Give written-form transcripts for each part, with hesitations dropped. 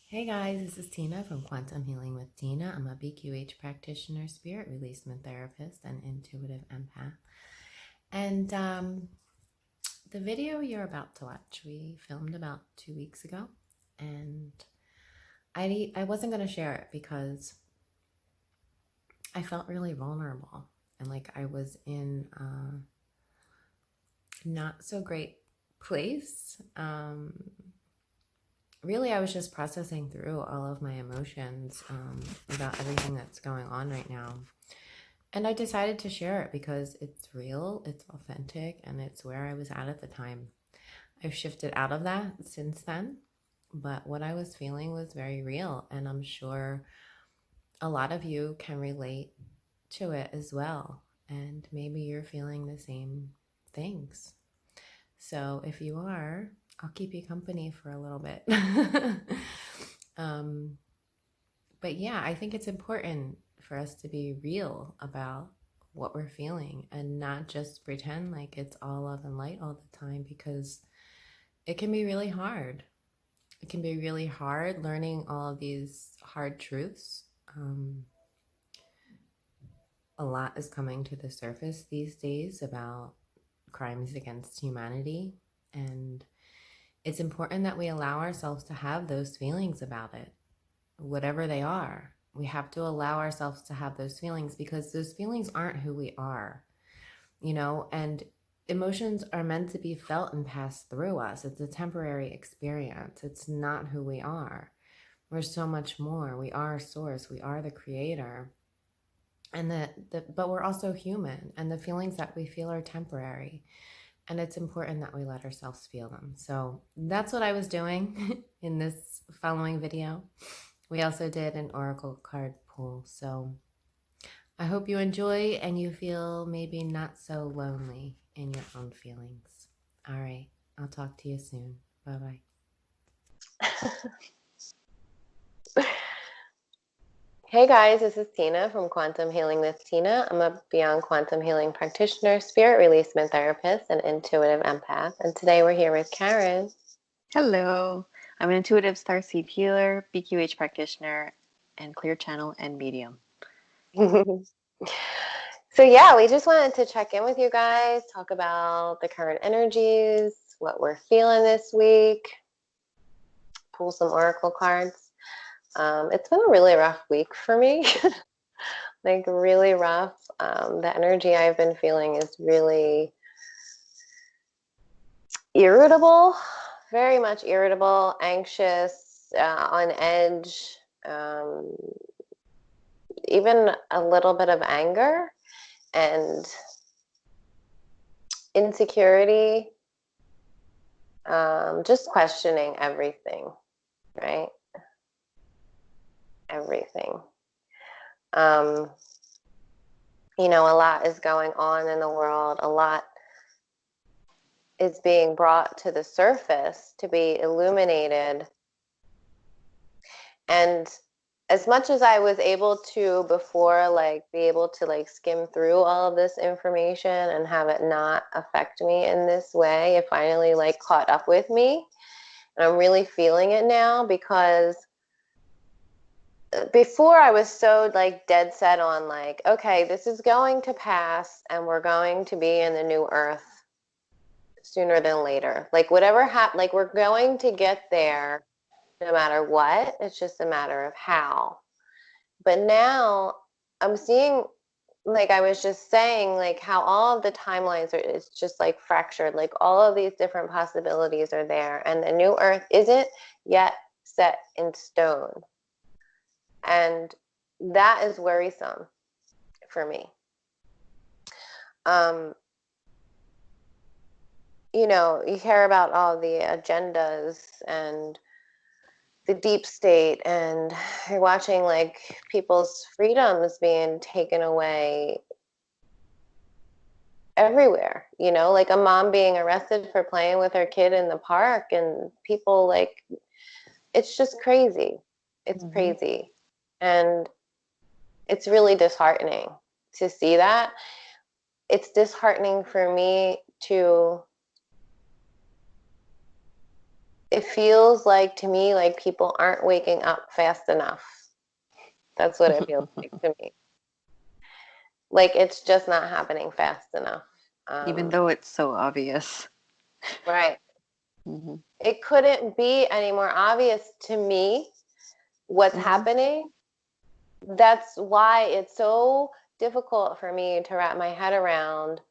Hey guys, this is Tina from Quantum Healing with Tina. I'm a BQH practitioner, spirit releasement therapist, and intuitive empath. And the video you're about to watch, we filmed about 2 weeks ago, and I wasn't going to share it because I felt really vulnerable and like I was in a not so great place. Really, I was just processing through all of my emotions about everything that's going on right now. And I decided to share it because it's real, it's authentic, and it's where I was at the time. I've shifted out of that since then, but what I was feeling was very real, and I'm sure a lot of you can relate to it as well. And maybe you're feeling the same things. So if you are, I'll keep you company for a little bit. um, but yeah, I think it's important for us to be real about what we're feeling and not just pretend like it's all love and light all the time, because it can be really hard. It can be really hard learning all of these hard truths. A lot is coming to the surface these days about crimes against humanity, and it's important that we allow ourselves to have those feelings about it, whatever they are. We have to allow ourselves to have those feelings because those feelings aren't who we are, and emotions are meant to be felt and pass through us. It's a temporary experience. It's not who we are. We're so much more. We are source. We are the creator. And but we're also human, and the feelings that we feel are temporary. And it's important that we let ourselves feel them. So that's what I was doing in this following video. We also did an oracle card pull. So I hope you enjoy and you feel maybe not so lonely in your own feelings. All right. I'll talk to you soon. Bye-bye. Hey guys, this is Tina from Quantum Healing with Tina. I'm a Beyond Quantum Healing practitioner, spirit releasement therapist, and intuitive empath. And today we're here with Karen. Hello, I'm an intuitive Starseed healer, BQH practitioner, and clear channel and medium. So yeah, we just wanted to check in with you guys, talk about the current energies, what we're feeling this week, pull some oracle cards. It's been a really rough week for me. Like really rough. The energy I've been feeling is really irritable, very much irritable, anxious, on edge, even a little bit of anger and insecurity, just questioning everything, right? Everything. Um, a lot is going on in the world. A lot is being brought to the surface to be illuminated. And as much as I was able to before, like be able to like skim through all of this information and have it not affect me in this way, it finally like caught up with me. And I'm really feeling it now because before I was so like dead set on like, okay, this is going to pass and we're going to be in the new earth sooner than later. Like whatever happens, like we're going to get there no matter what. It's just a matter of how. But now I'm seeing, like I was just saying, like how all of the timelines are, it's just like fractured. Like all of these different possibilities are there. And the new earth isn't yet set in stone. And that is worrisome for me. Um, you hear about all the agendas and the deep state, and you're watching like people's freedoms being taken away everywhere, like a mom being arrested for playing with her kid in the park, and people like, it's just crazy. It's crazy. And it's really disheartening to see that. It's disheartening for me to it feels like to me like people aren't waking up fast enough. That's what it feels like to me. Like it's just not happening fast enough. Even though it's so obvious. Right. Mm-hmm. It couldn't be any more obvious to me what's Mm-hmm. happening. That's why it's so difficult for me to wrap my head around.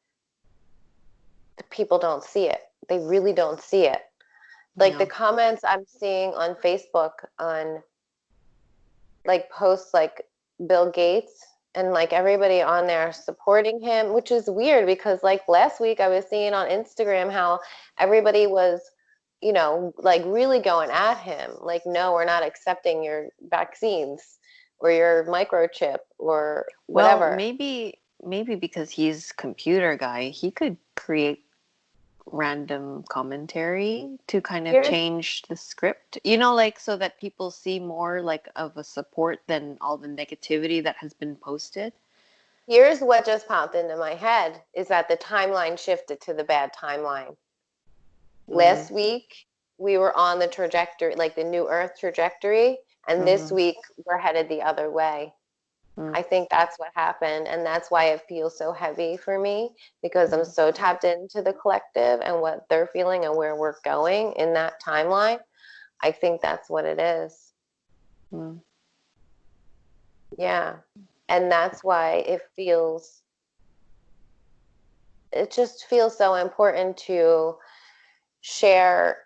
People don't see it. They really don't see it. Like the Yeah. comments I'm seeing on Facebook on like posts like Bill Gates and like everybody on there supporting him, which is weird because like last week I was seeing on Instagram how everybody was, you know, like really going at him. Like, no, we're not accepting your vaccines or your microchip or Well, whatever. maybe because he's computer guy, he could create random commentary to kind of Here's change the script. You know, like so that people see more like of a support than all the negativity that has been posted. here's what just popped into my head is that the timeline shifted to the bad timeline. Mm, Last week we were on the trajectory, like the new Earth trajectory, and this mm-hmm, week we're headed the other way. mm, I think that's what happened, and that's why it feels so heavy for me because I'm mm, so tapped into the collective and what they're feeling and where we're going in that timeline. I think that's what it is. mm. Yeah. And that's why it just feels so important to share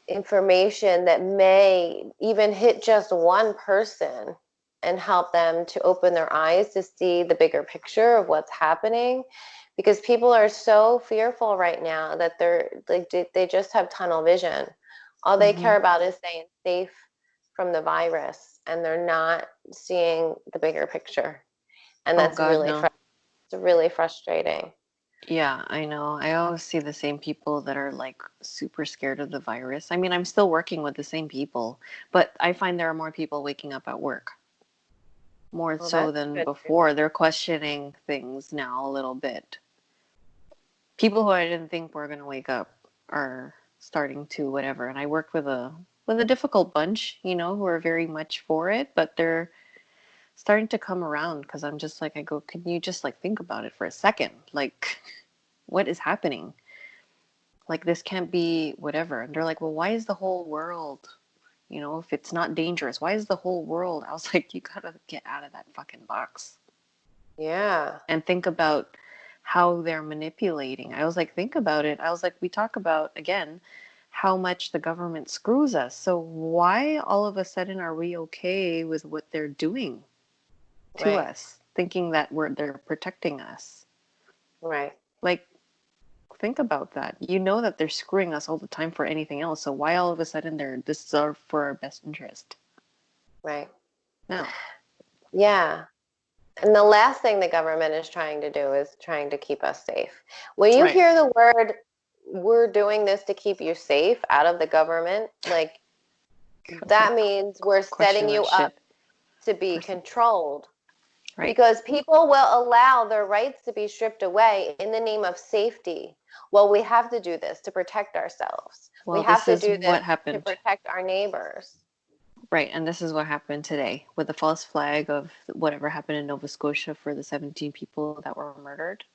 information that may even hit just one person and help them to open their eyes to see the bigger picture of what's happening because people are so fearful right now that they're like they just have tunnel vision. All they Mm-hmm. care about is staying safe from the virus and they're not seeing the bigger picture, and Oh that's God, no. really frustrating. Yeah, I know. I always see the same people that are like super scared of the virus. I mean, I'm still working with the same people, but I find there are more people waking up at work, more Well, so that's than good. before. They're questioning things now a little bit. People who I didn't think were going to wake up are starting to whatever. And I worked with a difficult bunch, you know, who are very much for it, but they're starting to come around because I'm just like I go, can you just like think about it for a second? Like what is happening? Like this can't be whatever. And they're like, well, why is the whole world, you know, if it's not dangerous, why is the whole world? I was like, you gotta get out of that fucking box Yeah. and think about how they're manipulating. I was like, think about it. I was like, we talk about again how much the government screws us. So why all of a sudden are we okay with what they're doing to Right. us, thinking that they're protecting us? Right. Like think about that. You know that they're screwing us all the time for anything else. So why all of a sudden this is for our best interest? Right. No. Yeah. And the last thing the government is trying to do is trying to keep us safe. When you Right. hear the word, we're doing this to keep you safe out of the government, like that means we're Question setting that you up shit. to be Person. controlled Right. because people will allow their rights to be stripped away in the name of safety. Well, we have to do this to protect ourselves. We Well, have this to is do what this to happened. protect our neighbors. Right. And this is what happened today with the false flag of whatever happened in Nova Scotia for the 17 people that were murdered.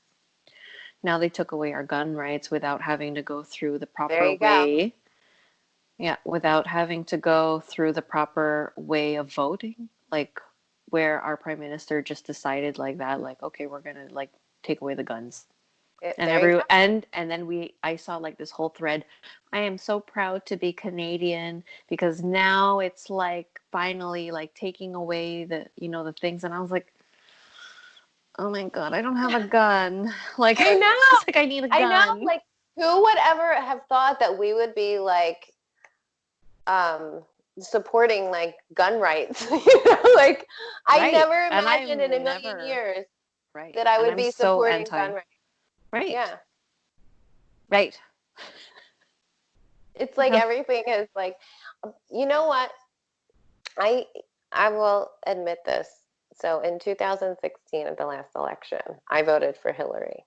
Now they took away our gun rights without having to go through the There proper you go. way. Yeah, without having to go through the proper way of voting, like where our prime minister just decided like that, like, okay, we're gonna like take away the guns. And There you go. and then I saw like this whole thread. I am so proud to be Canadian because now it's like finally like taking away the the things, and I was like, oh my God, I don't have a gun. Like I know. I was like, I need a I know. gun. Like, who would ever have thought that we would be like um supporting like gun rights? Like I Right. never And imagined in a I'm million never years right. that I And would I'm be so supporting gun anti. rights. Right. Yeah. Right. It's like Yep. everything is like, you know what? I I will admit this. So in 2016 at the last election, I voted for Hillary.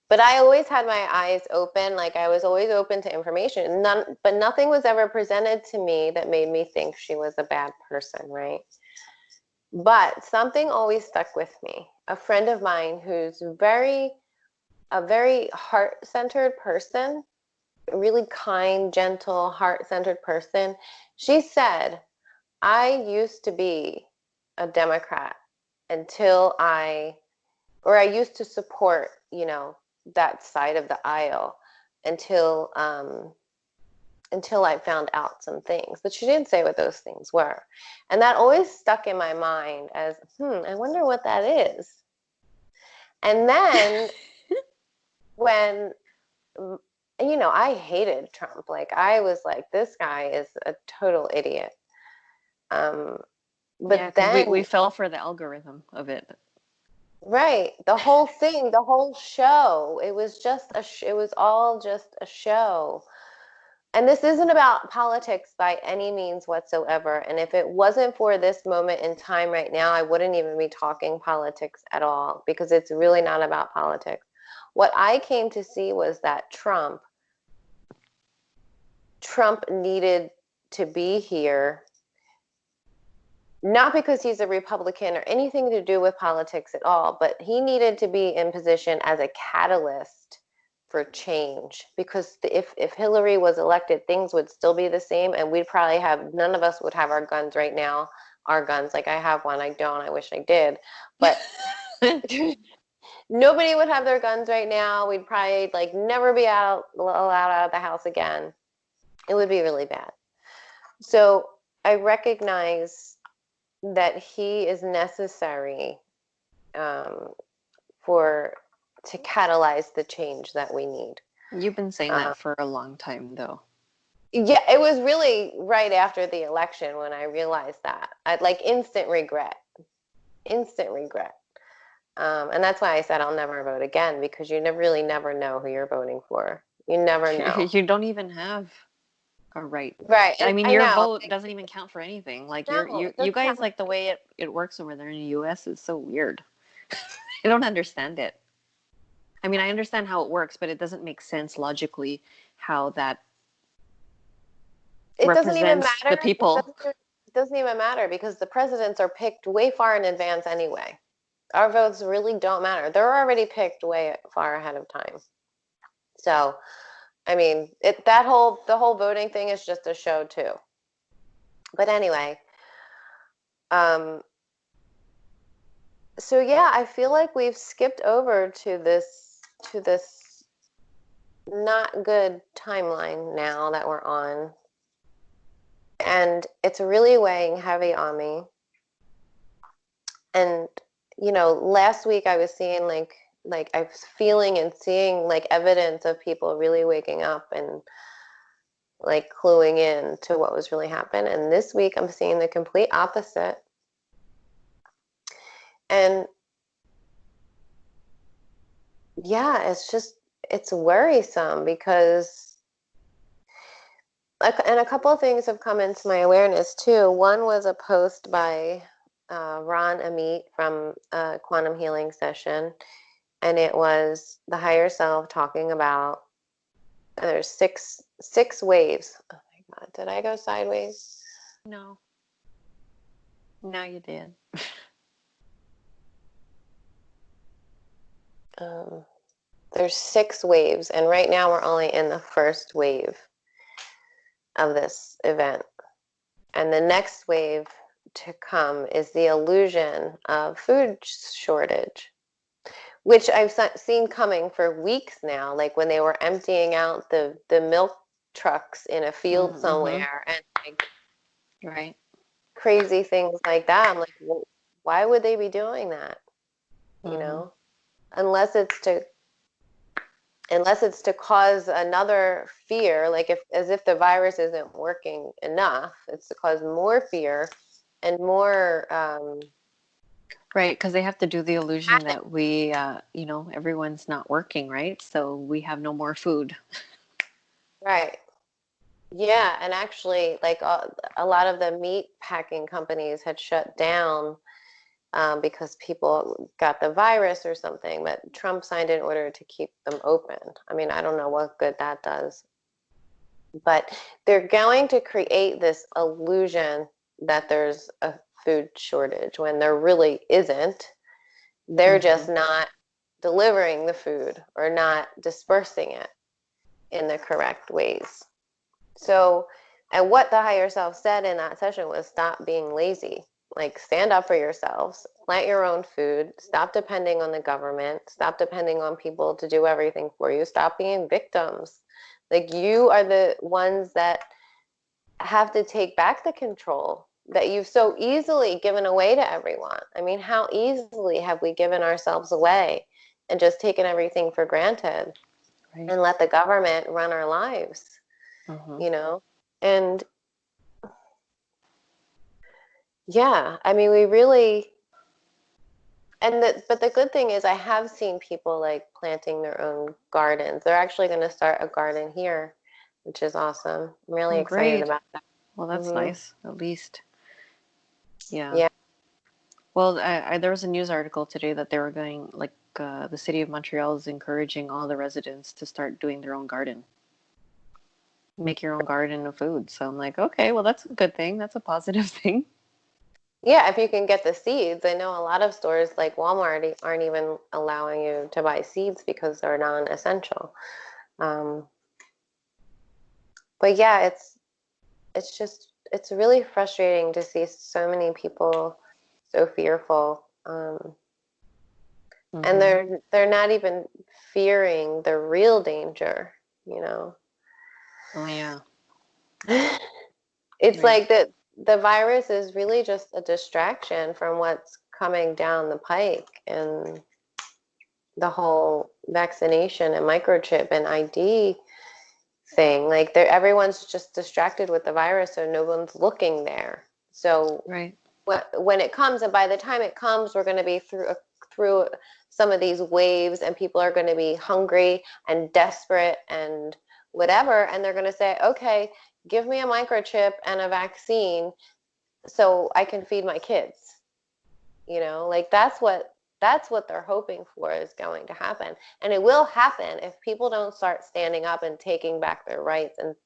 But I always had my eyes open, like I was always open to information. But nothing was ever presented to me that made me think she was a bad person, right? But something always stuck with me. A friend of mine who's a very heart-centered person, a really kind, gentle, heart-centered person, she said, I used to be a Democrat or I used to support, that side of the aisle until I found out some things. But she didn't say what those things were. And that always stuck in my mind as, I wonder what that is. And then when, I hated Trump. Like, I was like, this guy is a total idiot. But Yeah, because we then, fell for the algorithm of it. right, the whole thing, the whole show, it was all just a show. And this isn't about politics by any means whatsoever. And if it wasn't for this moment in time right now, I wouldn't even be talking politics at all, because it's really not about politics. What I came to see was that Trump needed to be here, not because he's a Republican or anything to do with politics at all, but he needed to be in position as a catalyst for change, because if Hillary was elected, things would still be the same, and none of us would have our guns right now. Our guns, like I have one, I don't, I wish I did, but nobody would have their guns right now. We'd probably like never be allowed out of the house again. It would be really bad. So I recognize that he is necessary to catalyze the change that we need. You've been saying that for a long time, though. Yeah, it was really right after the election when I realized that. I'd like instant regret. And that's why I said I'll never vote again, because you really never know who you're voting for. You never know. You don't even have a right. Right. I mean, I your know. vote doesn't even count for anything. Like No, it you doesn't guys, count. like the way it works over there in the US is so weird. I don't understand it. I mean, I understand how it works, but it doesn't make sense logically how that It doesn't even represents matter. the people. It doesn't even matter, because the presidents are picked way far in advance anyway. Our votes really don't matter. They're already picked way far ahead of time. So, I mean, the whole voting thing is just a show too. But anyway, so yeah, I feel like we've skipped over to this not good timeline now that we're on. And it's really weighing heavy on me. And, last week I was seeing like I was feeling and seeing like evidence of people really waking up and like cluing in to what was really happening. And this week I'm seeing the complete opposite. And yeah, it's worrisome, because and a couple of things have come into my awareness too. One was a post by Ron Amit from a quantum healing session, and it was the higher self talking about there's six waves. Oh my God, did I go sideways? No. No, you did. There's 6 waves, and right now we're only in the first wave of this event. And the next wave to come is the illusion of food shortage, which I've seen coming for weeks now, like when they were emptying out the milk trucks in a field somewhere, and like right, crazy things like that. I'm like, well, why would they be doing that? Unless it's to cause another fear, like as if the virus isn't working enough, it's to cause more fear and more right, because they have to do the illusion that we everyone's not working, right? So we have no more food. right. Yeah, and actually, like a lot of the meat packing companies had shut down because people got the virus or something, but Trump signed an order to keep them open. I mean, I don't know what good that does. But they're going to create this illusion that there's a food shortage when there really isn't. They're just not delivering the food or not dispersing it in the correct ways. So, and what the higher self said in that session was stop being lazy. Like, stand up for yourselves, plant your own food, stop depending on the government, stop depending on people to do everything for you, stop being victims. Like, you are the ones that have to take back the control that you've so easily given away to everyone. I mean, how easily have we given ourselves away and just taken everything for granted and let the government run our lives, you know? And yeah, I mean, we really, but the good thing is I have seen people like planting their own gardens. They're actually going to start a garden here, which is awesome. I'm really excited about that. Well, that's nice, at least. Yeah. Yeah. Well, there was a news article today that they were going, like, the city of Montreal is encouraging all the residents to start doing their own garden. Make your own garden of food. So I'm like, okay, well, that's a good thing. That's a positive thing. Yeah, if you can get the seeds. I know a lot of stores like Walmart aren't even allowing you to buy seeds because they're non-essential. But yeah, it's really frustrating to see so many people so fearful. And they're not even fearing the real danger, you know. Oh yeah. It's like the virus is really just a distraction from what's coming down the pike, and the whole vaccination and microchip and ID thing. Like, everyone's just distracted with the virus, so no one's looking there. So when it comes, and by the time it comes, we're going to be through some of these waves, and people are going to be hungry and desperate and whatever, and they're going to say, okay, give me a microchip and a vaccine so I can feed my kids. You know, like, that's what they're hoping for is going to happen. And it will happen if people don't start standing up and taking back their rights and,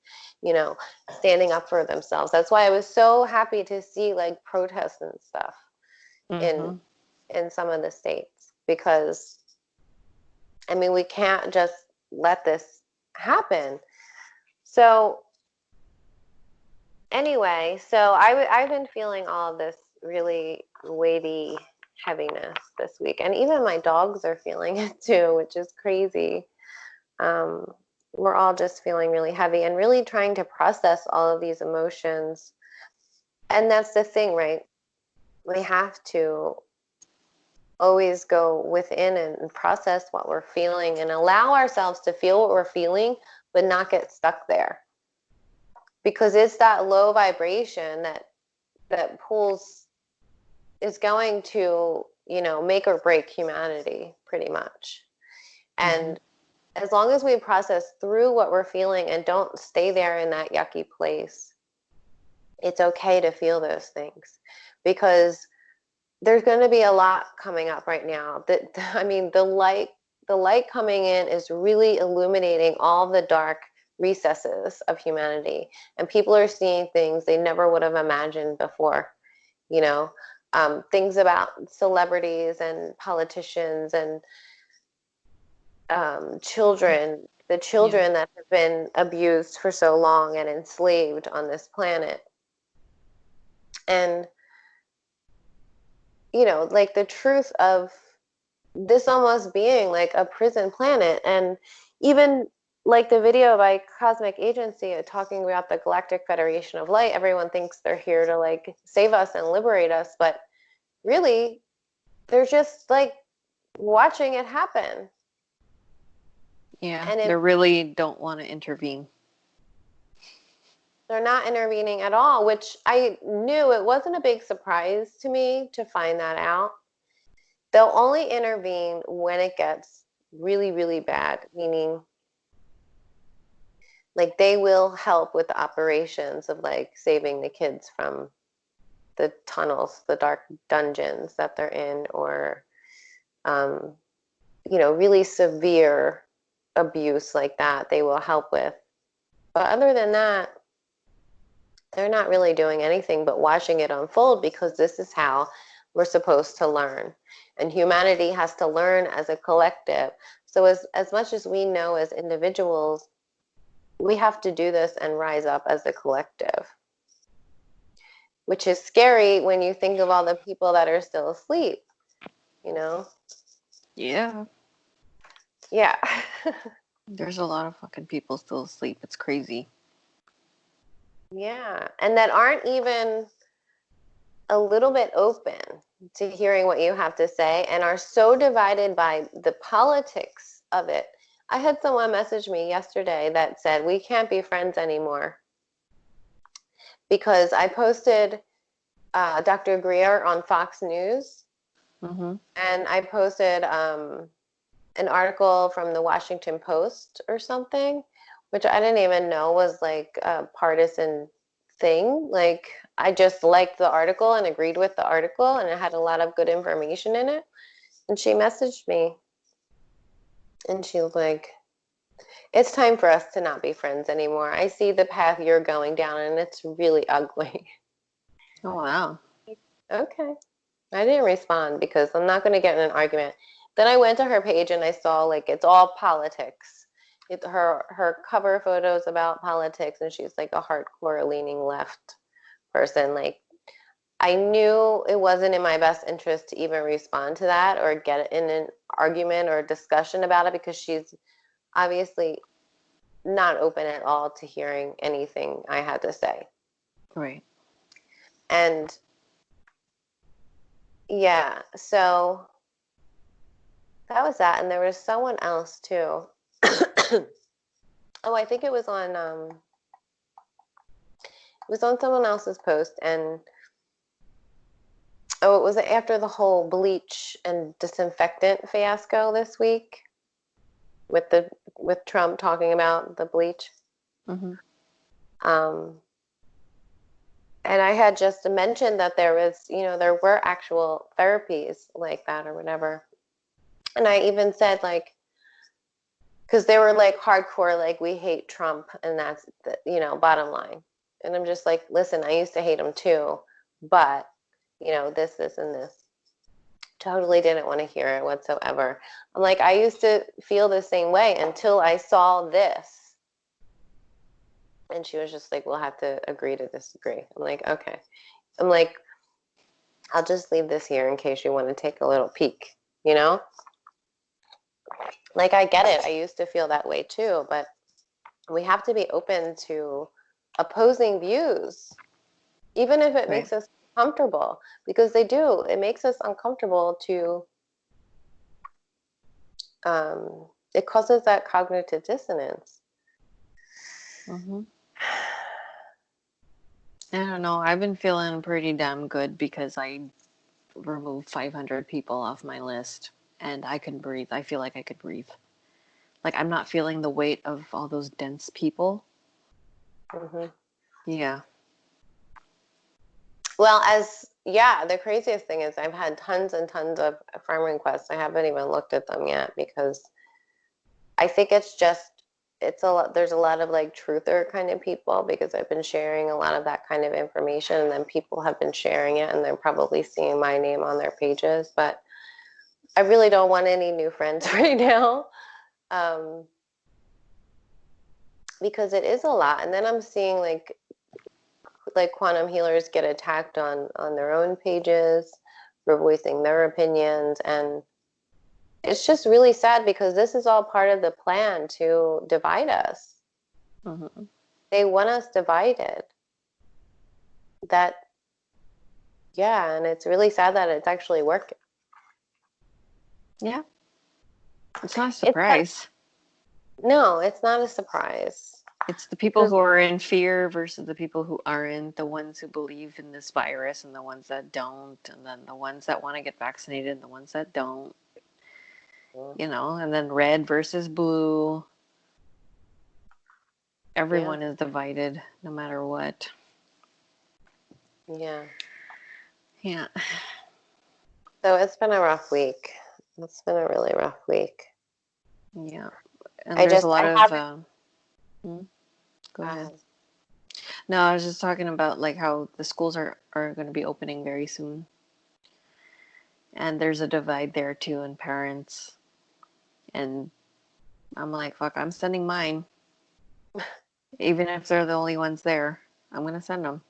you know, standing up for themselves. That's why I was so happy to see like protests and stuff in some of the states, because I mean, we can't just let this happen. So anyway, so I've been feeling all of this really weighty heaviness this week, and even my dogs are feeling it too, which is crazy. We're all just feeling really heavy and really trying to process all of these emotions. And that's the thing, right? We have to always go within and process what we're feeling and allow ourselves to feel what we're feeling, but not get stuck there. Because it's that low vibration that is going to, you know, make or break humanity pretty much. And as long as we process through what we're feeling and don't stay there in that yucky place, it's okay to feel those things, because there's going to be a lot coming up right now. I mean, the light coming in is really illuminating all the dark recesses of humanity, and people are seeing things they never would have imagined before, you know. Things about celebrities and politicians and children, the children that have been abused for so long and enslaved on this planet. And, you know, like the truth of this almost being like a prison planet. And even like the video by Cosmic Agency talking about the Galactic Federation of Light, everyone thinks they're here to like save us and liberate us, but really they're just like watching it happen. Yeah, and they really don't want to intervene. They're not intervening at all, which I knew. It wasn't a big surprise to me to find that out. They'll only intervene when it gets really, really bad, meaning like they will help with the operations of like saving the kids from the tunnels, the dark dungeons that they're in, or really severe abuse like that, they will help with. But other than that, they're not really doing anything but watching it unfold, because this is how we're supposed to learn. And humanity has to learn as a collective. So as much as we know as individuals, we have to do this and rise up as a collective, which is scary when you think of all the people that are still asleep, you know? Yeah. Yeah. There's a lot of fucking people still asleep. It's crazy. Yeah. And that aren't even a little bit open to hearing what you have to say, and are so divided by the politics of it. I had someone message me yesterday that said, we can't be friends anymore, because I posted Dr. Greer on Fox News, Mm-hmm. and I posted an article from the Washington Post or something, which I didn't even know was like a partisan thing. Like, I just liked the article and agreed with the article, and it had a lot of good information in it. And she messaged me, and she was like, it's time for us to not be friends anymore. I see the path you're going down, and it's really ugly. Oh, wow. Okay. I didn't respond because I'm not going to get in an argument. Then I went to her page and I saw like it's all politics. Her cover photos about politics, and she's like a hardcore leaning left person. Like, I knew it wasn't in my best interest to even respond to that or get in an argument or discussion about it, because she's obviously not open at all to hearing anything I had to say. Right. And yeah, so that was that. And there was someone else too. Oh, I think it was on someone else's post, and it was after the whole bleach and disinfectant fiasco this week with Trump talking about the bleach. Mm-hmm. And I had just mentioned that there were actual therapies like that or whatever. And I even said, like, because they were like hardcore, like, we hate Trump, and that's the, bottom line. And I'm just like, listen, I used to hate him too, but this and this. Totally didn't want to hear it whatsoever. I'm like, I used to feel the same way until I saw this. And she was just like, we'll have to agree to disagree. I'm like, okay. I'm like, I'll just leave this here in case you want to take a little peek, you know? Like, I get it. I used to feel that way too, but we have to be open to opposing views, even if it Right. makes us uncomfortable, because they do. It makes us uncomfortable to, it causes that cognitive dissonance. Mm-hmm. I don't know. I've been feeling pretty damn good because I removed 500 people off my list, and I can breathe. I feel like I could breathe. Like, I'm not feeling the weight of all those dense people. Mm-hmm. Yeah. Well, the craziest thing is I've had tons and tons of friend requests. I haven't even looked at them yet, because I think it's a lot. There's a lot of like truther kind of people, because I've been sharing a lot of that kind of information, and then people have been sharing it, and they're probably seeing my name on their pages. But I really don't want any new friends right now, because it is a lot. And then I'm seeing like quantum healers get attacked on their own pages for voicing their opinions, and it's just really sad, because this is all part of the plan to divide us. Mm-hmm. They want us divided. And it's really sad that it's actually working. Yeah. It's not a surprise. No, it's not a surprise. It's the people who are in fear versus the people who aren't, the ones who believe in this virus and the ones that don't, and then the ones that want to get vaccinated and the ones that don't, and then red versus blue. Everyone is divided no matter what. Yeah. Yeah. So it's been a rough week. It's been a really rough week. Yeah. And there's a lot I of, haven't. go ahead. Uh, No, I was just talking about like how the schools are going to be opening very soon. And there's a divide there too in parents. And I'm like, fuck, I'm sending mine. Even if they're the only ones there, I'm going to send them.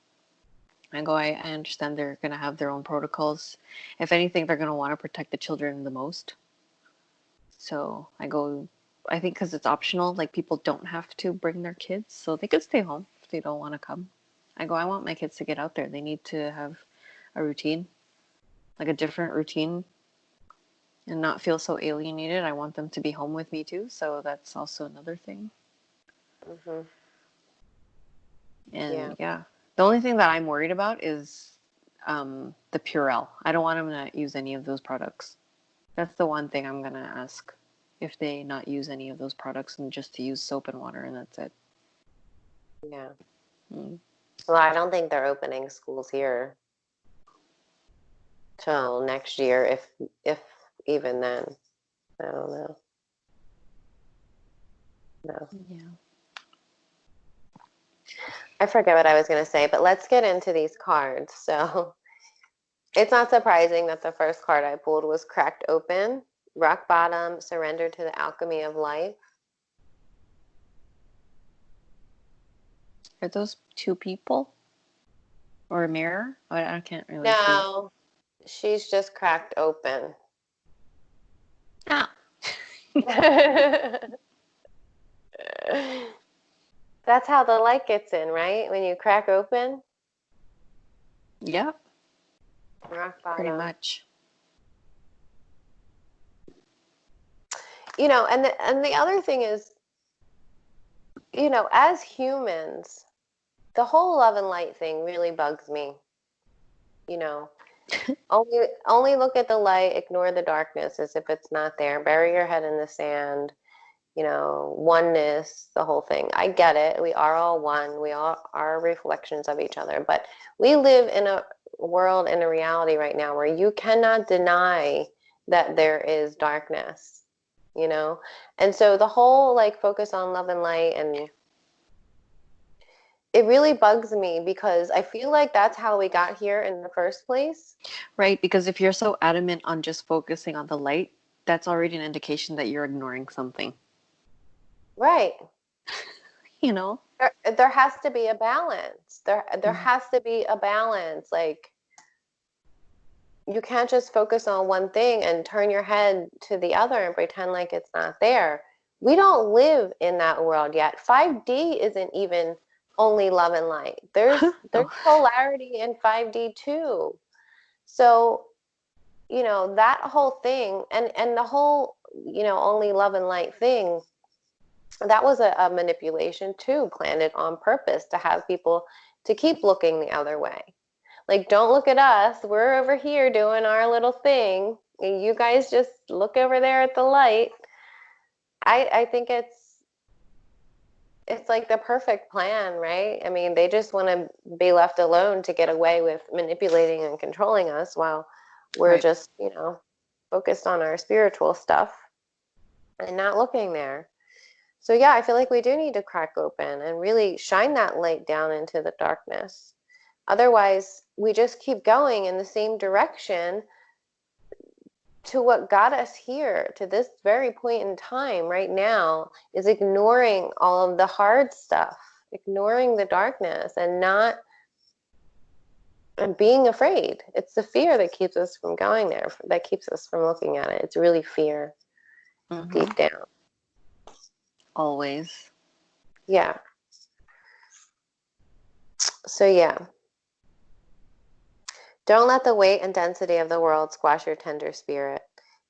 I understand they're going to have their own protocols. If anything, they're going to want to protect the children the most. So I think because it's optional, like people don't have to bring their kids, so they could stay home if they don't want to come. I want my kids to get out there. They need to have a routine, like a different routine, and not feel so alienated. I want them to be home with me too, so that's also another thing. mm-hmm. And Yeah. yeah, the only thing that I'm worried about is the Purell. I don't want them to use any of those products. That's the one thing I'm gonna ask if they not use any of those products and just to use soap and water, and that's it. Yeah. Mm. Well, I don't think they're opening schools here till next year, if even then. I don't know. No. Yeah. I forget what I was going to say, but let's get into these cards. So it's not surprising that the first card I pulled was cracked open, rock bottom, surrender to the alchemy of life. Are those two people or a mirror? I can't really see. No, she's just cracked open. Ah. That's how the light gets in, right? When you crack open, Yep, rock pretty bottom. much. And the other thing is, as humans, the whole love and light thing really bugs me. You know, only look at the light, ignore the darkness as if it's not there. Bury your head in the sand. Oneness, the whole thing. I get it. We are all one. We all are reflections of each other. But we live in a world, in a reality right now where you cannot deny that there is darkness, you know? And so the whole like focus on love and light, and it really bugs me because I feel like that's how we got here in the first place. Right, because if you're so adamant on just focusing on the light, that's already an indication that you're ignoring something. Right. You know? There has to be a balance. There has to be a balance. Like, you can't just focus on one thing and turn your head to the other and pretend like it's not there. We don't live in that world yet. 5D isn't even only love and light. There's Oh, polarity in 5D too. So, that whole thing, and the whole, only love and light thing, that was a manipulation too, planned on purpose to have people to keep looking the other way. Like, don't look at us. We're over here doing our little thing. And you guys just look over there at the light. I think it's like the perfect plan, right? I mean, they just want to be left alone to get away with manipulating and controlling us while we're right. just, focused on our spiritual stuff and not looking there. So yeah, I feel like we do need to crack open and really shine that light down into the darkness. Otherwise, we just keep going in the same direction to what got us here, to this very point in time right now, is ignoring all of the hard stuff, ignoring the darkness, and not and being afraid. It's the fear that keeps us from going there, that keeps us from looking at it. It's really fear deep down. Always. Yeah. So yeah. Don't let the weight and density of the world squash your tender spirit.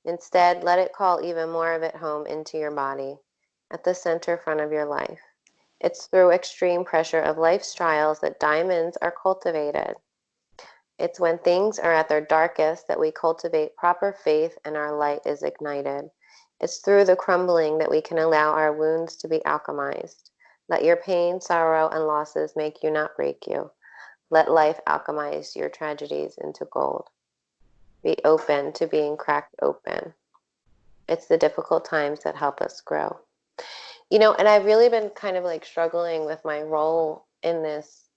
Instead, let it call even more of it home into your body, at the center front of your life. It's through extreme pressure of life's trials that diamonds are cultivated. It's when things are at their darkest that we cultivate proper faith and our light is ignited. It's through the crumbling that we can allow our wounds to be alchemized. Let your pain, sorrow, and losses make you, not break you. Let life alchemize your tragedies into gold. Be open to being cracked open. It's the difficult times that help us grow. And I've really been kind of like struggling with my role in this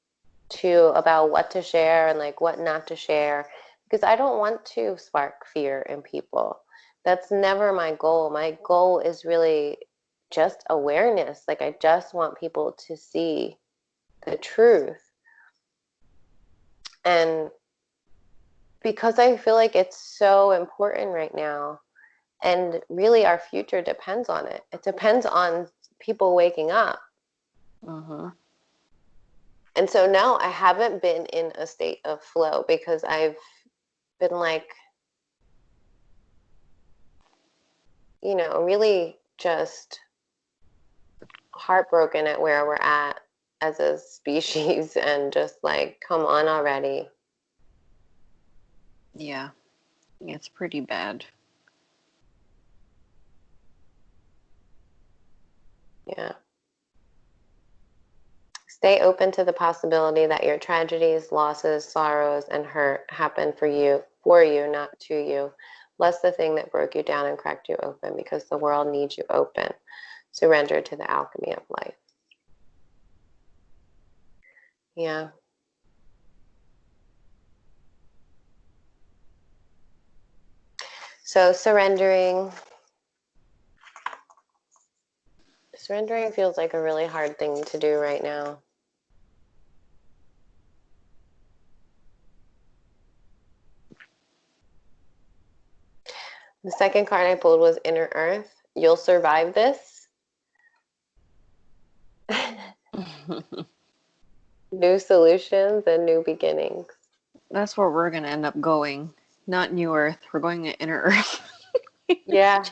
too, about what to share and like what not to share, because I don't want to spark fear in people. That's never my goal. My goal is really just awareness. Like, I just want people to see the truth. And because I feel like it's so important right now, and really our future depends on it. It depends on people waking up. Uh-huh. And so no, I haven't been in a state of flow because I've been like, really just heartbroken at where we're at as a species and just like, come on already. Yeah. It's pretty bad. Yeah. Stay open to the possibility that your tragedies, losses, sorrows, and hurt happen for you, not to you. Bless the thing that broke you down and cracked you open, because the world needs you open. Surrender to the alchemy of life. Yeah. So surrendering feels like a really hard thing to do right now. The second card I pulled was Inner Earth. You'll survive this. New solutions and new beginnings. That's where we're going to end up going. Not New Earth. We're going to Inner Earth. Yeah.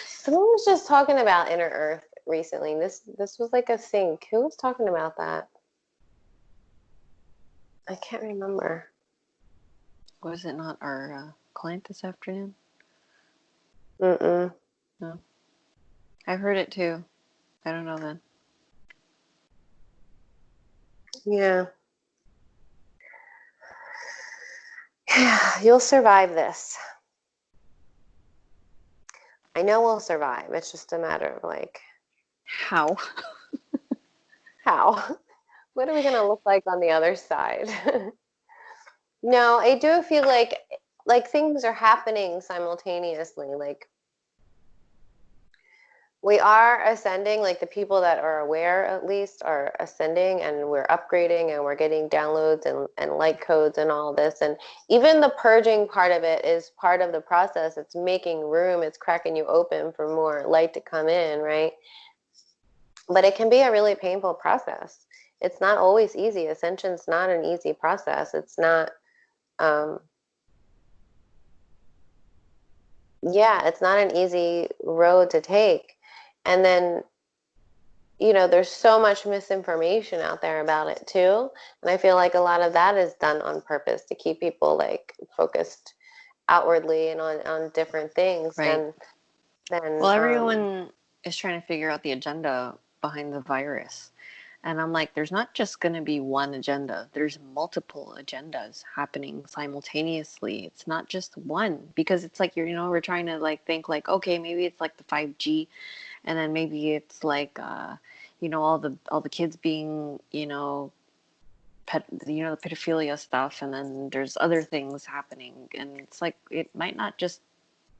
Someone was just talking about Inner Earth recently. This was like a thing. Who was talking about that? I can't remember. Was it not our client this afternoon? Mm-mm. No. I heard it too. I don't know then. Yeah. You'll survive this. I know we'll survive. It's just a matter of like, How? how? What are we gonna look like on the other side? No, I do feel like things are happening simultaneously. Like, we are ascending, like the people that are aware at least are ascending, and we're upgrading, and we're getting downloads and light codes and all this. And even the purging part of it is part of the process. It's making room, it's cracking you open for more light to come in, right? But it can be a really painful process. It's not always easy. Ascension's not an easy process. It's not, it's not an easy road to take. And then, there's so much misinformation out there about it too. And I feel like a lot of that is done on purpose to keep people like focused outwardly and on different things Right. than Well, everyone is trying to figure out the agenda behind the virus. And I'm like, there's not just going to be one agenda. There's multiple agendas happening simultaneously. It's not just one, because it's like, we're trying to like think like, okay, maybe it's like the 5G, and then maybe it's like, all the kids being, the pedophilia stuff. And then there's other things happening. And it's like, it might not just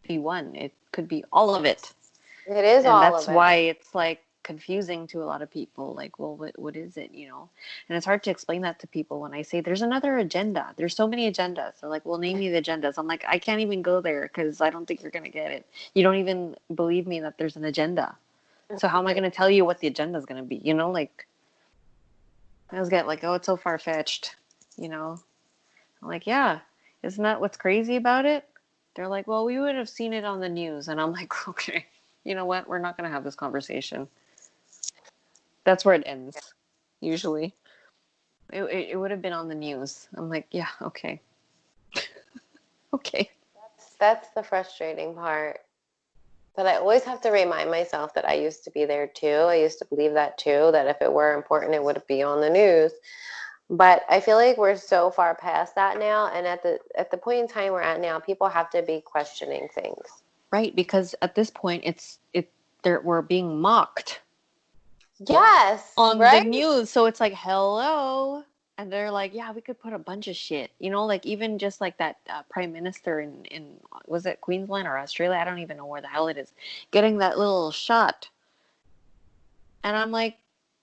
be one. It could be all of it. it is And all that's of it. why it's like confusing to a lot of people. Like, well, what is it, And it's hard to explain that to people when I say there's another agenda. There's so many agendas. They're like, well, name me the agendas. I'm like, I can't even go there because I don't think you're going to get it. You don't even believe me that there's an agenda. So how am I going to tell you what the agenda is going to be? Like, I always get like, oh, it's so far-fetched, I'm like, yeah, isn't that what's crazy about it? They're like, well, we would have seen it on the news. And I'm like, okay, you know what? We're not going to have this conversation. That's where it ends, usually. It would have been on the news. I'm like, yeah, okay. Okay. That's the frustrating part. But I always have to remind myself that I used to be there too. I used to believe that too, that if it were important, it would be on the news. But I feel like we're so far past that now. And at the point in time we're at now, people have to be questioning things. Right, because at this point we're being mocked. Yes. On right? the news. So it's like, hello. And they're like, yeah, we could put a bunch of shit. You know, like even just like that prime minister in, was it Queensland or Australia? I don't even know where the hell it is. Getting that little shot. And I'm like,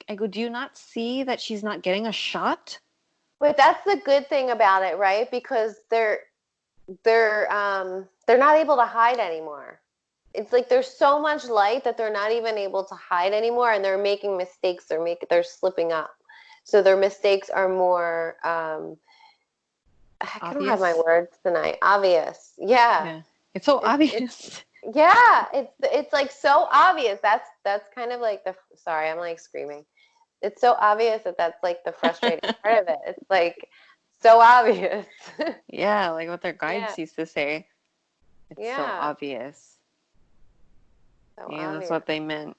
I go, do you not see that she's not getting a shot? But that's the good thing about it, right? Because they're not able to hide anymore. It's like there's so much light that they're not even able to hide anymore, and they're making mistakes. They're slipping up, so their mistakes are more. I don't have my words tonight. Obvious, yeah. It's so obvious. Yeah, it's like so obvious. That's kind of like the. Sorry, I'm like screaming. It's so obvious that's like the frustrating part of it. It's like so obvious. Yeah, like what their guides used to say. It's so obvious. So yeah, obvious. That's what they meant.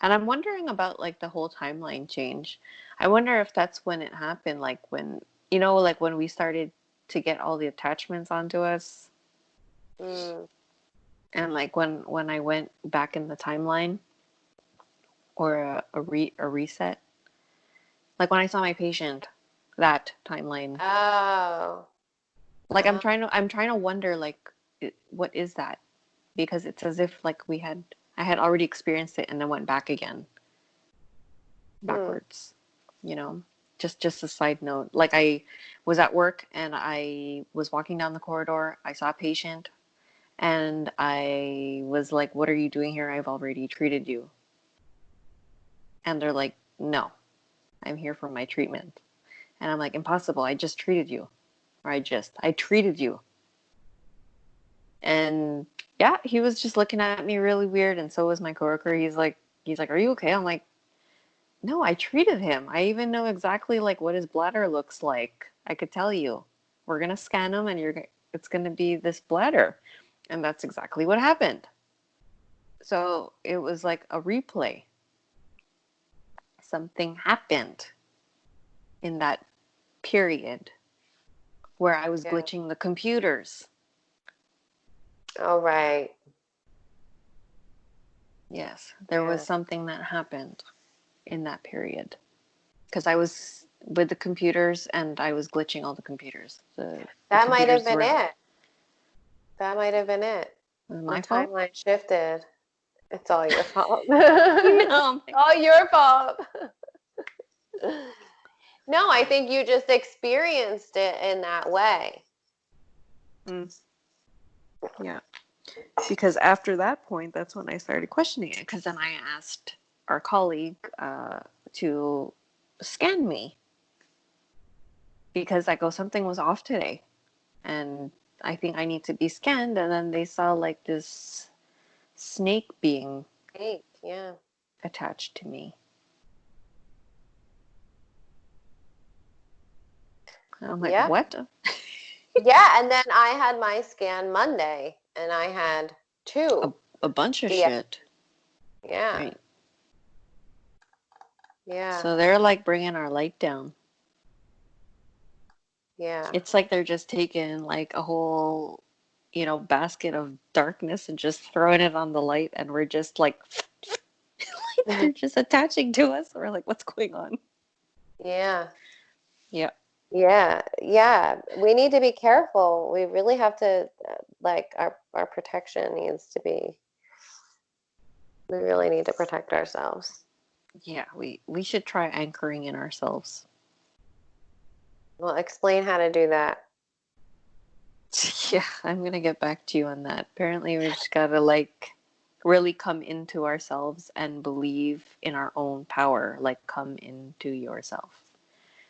And I'm wondering about like the whole timeline change. I wonder if that's when it happened, like when, you know, like when we started to get all the attachments onto us. And like when I went back in the timeline, or a reset. Like when I saw my patient, that timeline. Oh. Like I'm trying to wonder, like, what is that? Because it's as if like I had already experienced it and then went back again. Backwards. You know? Just a side note. Like I was at work and I was walking down the corridor, I saw a patient and I was like, "What are you doing here? I've already treated you." And they're like, "No, I'm here for my treatment." And I'm like, "Impossible, I just treated you." Or I treated you. And yeah, he was just looking at me really weird, and so was my coworker. He's like, "Are you okay?" I'm like, "No, I treated him. I even know exactly like what his bladder looks like. I could tell you. We're gonna scan him, and it's gonna be this bladder." And that's exactly what happened. So it was like a replay. Something happened in that period where I was glitching the computers. Oh, right. Yes, there was something that happened in that period because I was with the computers and I was glitching all the computers. That might have been it. That might have been it. My fault? Timeline shifted. It's all your fault. No. All your fault. No, I think you just experienced it in that way. Yeah. Because after that point, that's when I started questioning it. Because then I asked our colleague to scan me. Because I go, something was off today. And I think I need to be scanned. And then they saw like this snake being attached to me. And I'm like, what? Yeah, and then I had my scan Monday, and I had two. A bunch of shit. Yeah. Right. Yeah. So they're like bringing our light down. Yeah. It's like they're just taking like a whole, basket of darkness and just throwing it on the light, and we're just like, they're just attaching to us. We're like, what's going on? Yeah. Yeah. Yeah. Yeah. We need to be careful. We really have to, like, our protection needs to be, we really need to protect ourselves. Yeah, we should try anchoring in ourselves. Well, explain how to do that. Yeah, I'm going to get back to you on that. Apparently, we just got to like really come into ourselves and believe in our own power. Like, come into yourself.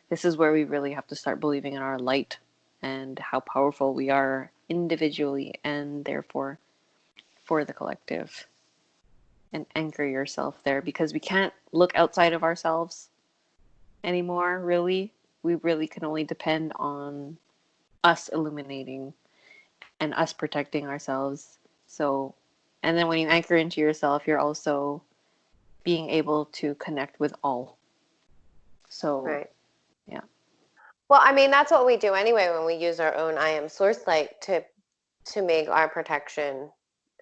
This is where we really have to start believing in our light and how powerful we are individually and therefore for the collective. And anchor yourself there, because we can't look outside of ourselves anymore, really. We really can only depend on us illuminating and us protecting ourselves. So And then when you anchor into yourself, you're also being able to connect with all. So, Right. yeah. Well, I mean, that's what we do anyway when we use our own I am source light to make our protection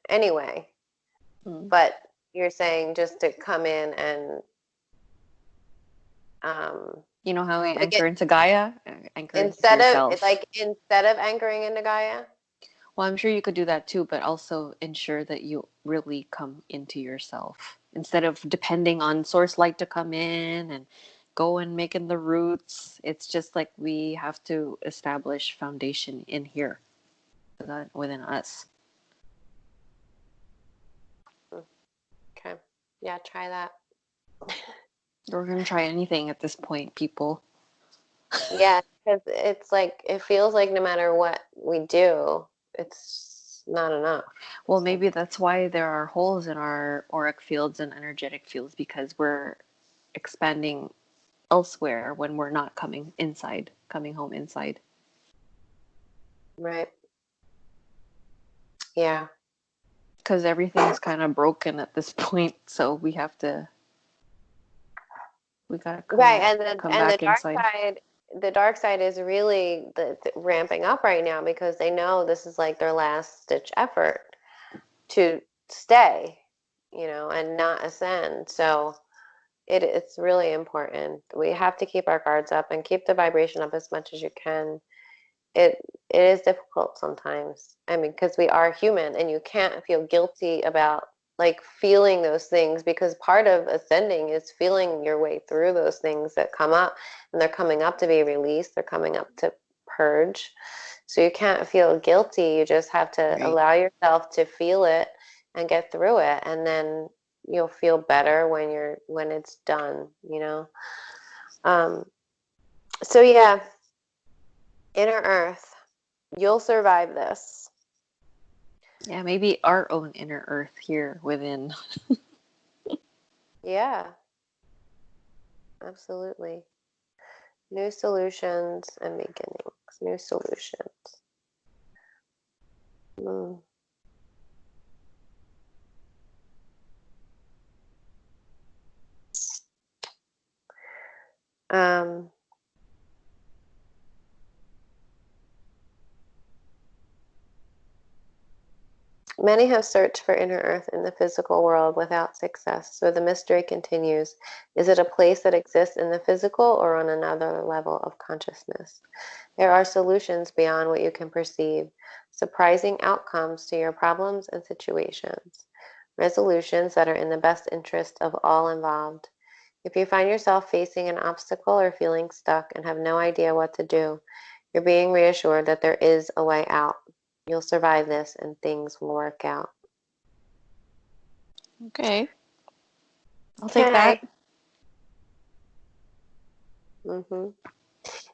anyway. Mm. But you're saying just to come in and You know how we like anchor into Gaia? Anchor into instead yourself. of anchoring into Gaia. Well, I'm sure you could do that too, but also ensure that you really come into yourself instead of depending on source light to come in and go and making the roots. It's just like we have to establish foundation in here within us. Okay. Yeah, try that. We're going to try anything at this point, people. Yeah, because it's like it feels like no matter what we do, it's not enough. Well, maybe that's why there are holes in our auric fields and energetic fields, because we're expanding elsewhere when we're not coming inside, coming home inside. Right. Yeah. Because everything's kind of broken at this point, so we gotta Right, come and back inside. the dark side is really the ramping up right now because they know this is like their last ditch effort to stay, and not ascend. So it's really important. We have to keep our guards up and keep the vibration up as much as you can. It is difficult sometimes. I mean, because we are human and you can't feel guilty about like feeling those things because part of ascending is feeling your way through those things that come up, and they're coming up to be released, they're coming up to purge. So you can't feel guilty. You just have to Right. allow yourself to feel it and get through it, and then you'll feel better when it's done. So yeah, inner earth, you'll survive this. Yeah, maybe our own inner earth here within. Yeah, absolutely. New solutions and beginnings. New solutions. Mm. Um, Many have searched for inner earth in the physical world without success, so the mystery continues. Is it a place that exists in the physical or on another level of consciousness? There are solutions beyond what you can perceive, surprising outcomes to your problems and situations, resolutions that are in the best interest of all involved. If you find yourself facing an obstacle or feeling stuck and have no idea what to do, you're being reassured that there is a way out. You'll survive this and things will work out. Okay, I'll take Okay. that.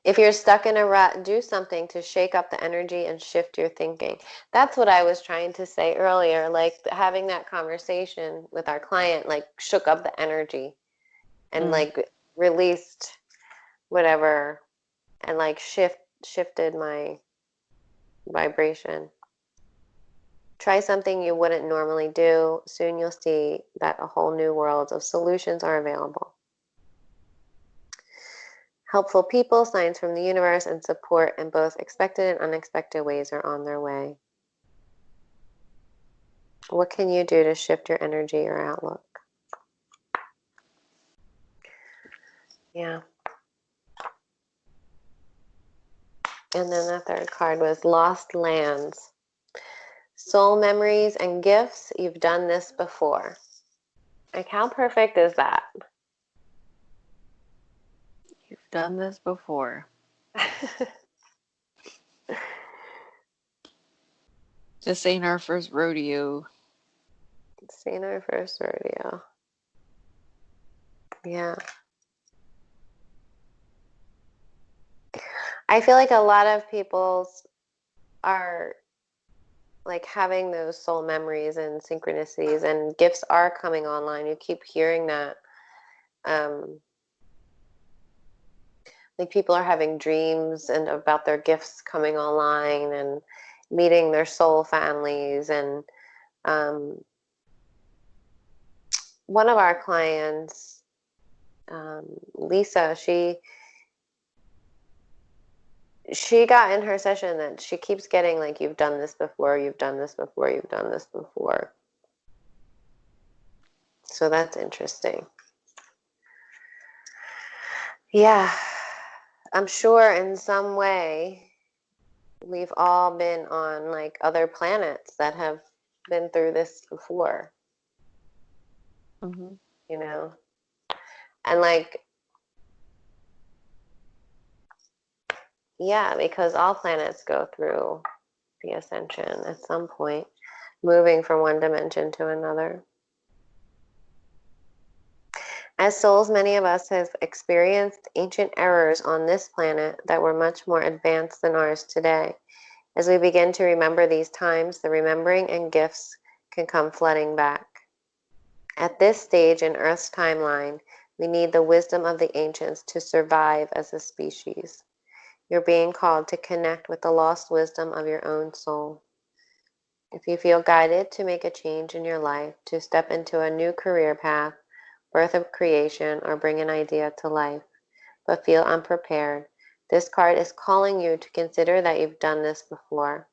If you're stuck in a rut, do something to shake up the energy and shift your thinking. That's what I was trying to say earlier. Like having that conversation with our client, like shook up the energy and Mm. like released whatever and like shifted my vibration. Try something you wouldn't normally do. Soon you'll see that a whole new world of solutions are available. Helpful people, signs from the universe, and support in both expected and unexpected ways are on their way. What can you do to shift your energy or outlook? Yeah. And then the third card was Lost Lands. Soul memories and gifts. You've done this before. Like, how perfect is that? You've done this before. This ain't our first rodeo. Seen our first rodeo. Yeah. I feel like a lot of people are like having those soul memories and synchronicities, and gifts are coming online. You keep hearing that. Like people are having dreams and about their gifts coming online and meeting their soul families, and one of our clients, Lisa, she got in her session that she keeps getting like, you've done this before, you've done this before, you've done this before. So that's interesting. Yeah, I'm sure in some way we've all been on like other planets that have been through this before, Mm-hmm. you know? And like, yeah, because all planets go through the ascension at some point, moving from one dimension to another. As souls, many of us have experienced ancient errors on this planet that were much more advanced than ours today. As we begin to remember these times, the remembering and gifts can come flooding back. At this stage in Earth's timeline, we need the wisdom of the ancients to survive as a species. You're being called to connect with the lost wisdom of your own soul. If you feel guided to make a change in your life, to step into a new career path, birth of creation, or bring an idea to life, but feel unprepared, this card is calling you to consider that you've done this before.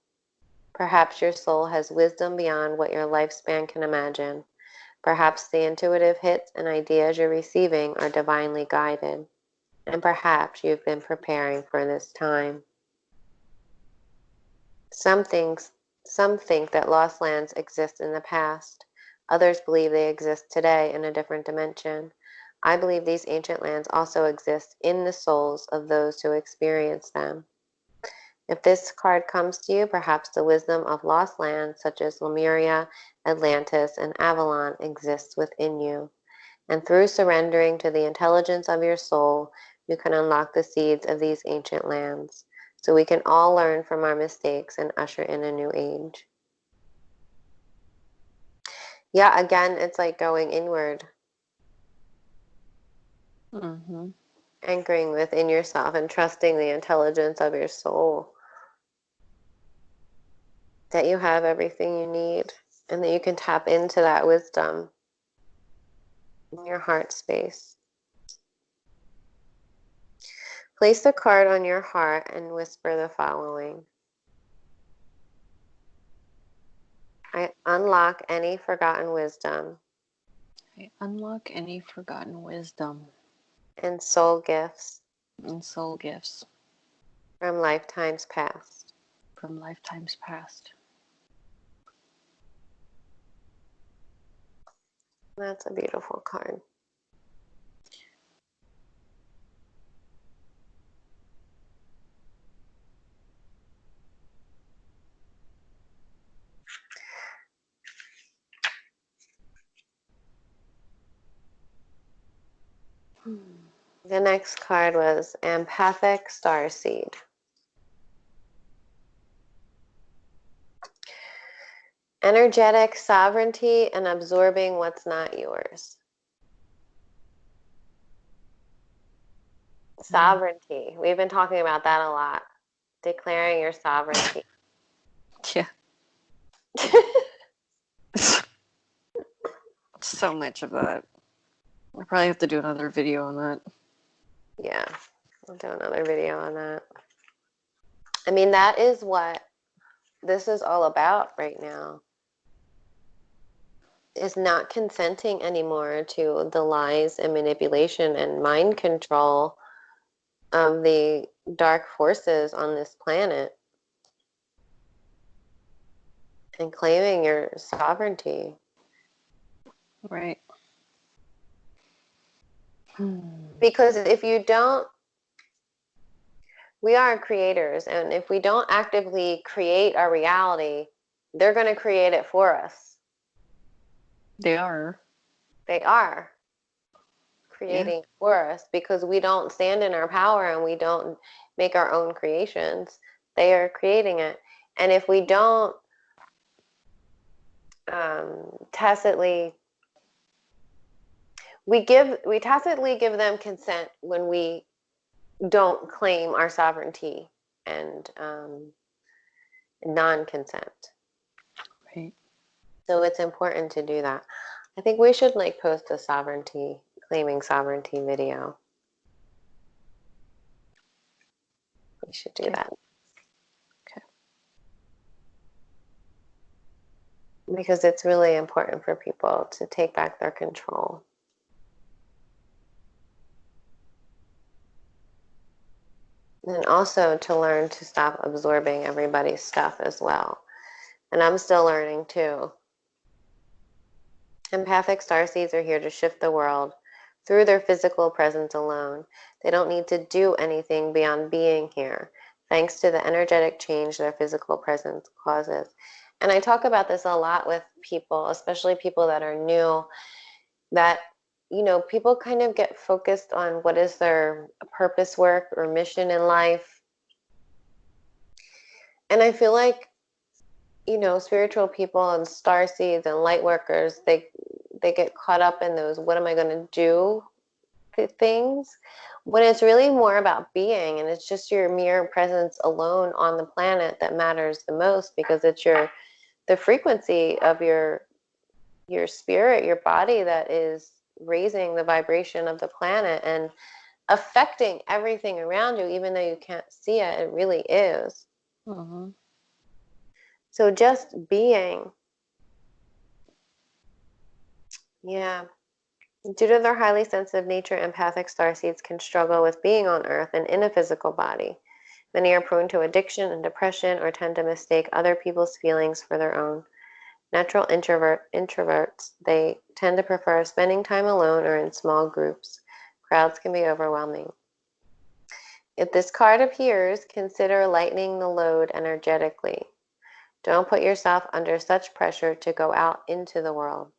Perhaps your soul has wisdom beyond what your lifespan can imagine. Perhaps the intuitive hits and ideas you're receiving are divinely guided. And perhaps you've been preparing for this time. Some think that lost lands exist in the past. Others believe they exist today in a different dimension. I believe these ancient lands also exist in the souls of those who experience them. If this card comes to you, perhaps the wisdom of lost lands such as Lemuria, Atlantis, and Avalon exists within you. And through surrendering to the intelligence of your soul, you can unlock the seeds of these ancient lands. So we can all learn from our mistakes and usher in a new age. Yeah, again, it's like going inward, Mm-hmm. anchoring within yourself and trusting the intelligence of your soul. That you have everything you need and that you can tap into that wisdom in your heart space. Place the card on your heart and whisper the following. I unlock any forgotten wisdom I unlock any forgotten wisdom and soul gifts and soul gifts from lifetimes past. from lifetimes past. That's a beautiful card. The next card was Empathic Starseed. Energetic sovereignty and absorbing what's not yours. Sovereignty. We've been talking about that a lot. Declaring your sovereignty. Yeah. So much of that. I probably have to do another video on that. Yeah, I'll do another video on that. I mean, that is what this is all about right now. Is not consenting anymore to the lies and manipulation and mind control of the dark forces on this planet and claiming your sovereignty. Right. Because if you don't, we are creators, and if we don't actively create our reality, they're going to create it for us. They are. They are creating for us because we don't stand in our power and we don't make our own creations. They are creating it. And if we don't tacitly give them consent when we don't claim our sovereignty and non-consent. Right. So it's important to do that. I think we should like post a claiming sovereignty video. We should do that. Okay. Because it's really important for people to take back their control. And also to learn to stop absorbing everybody's stuff as well. And I'm still learning too. Empathic starseeds are here to shift the world through their physical presence alone. They don't need to do anything beyond being here, thanks to the energetic change their physical presence causes. And I talk about this a lot with people, especially people that are new, that, you know, people kind of get focused on what is their purpose work or mission in life. And I feel like, you know, spiritual people and star seeds and light workers, they get caught up in those what am I going to do things, when it's really more about being, and it's just your mere presence alone on the planet that matters the most, because it's the frequency of your spirit, your body, that is raising the vibration of the planet and affecting everything around you, even though you can't see it. It really is. Mm-hmm. So just being. Yeah. Due to their highly sensitive nature, empathic starseeds can struggle with being on Earth and in a physical body. Many are prone to addiction and depression, or tend to mistake other people's feelings for their own. Natural introverts, they tend to prefer spending time alone or in small groups. Crowds can be overwhelming. If this card appears, consider lightening the load energetically. Don't put yourself under such pressure to go out into the world.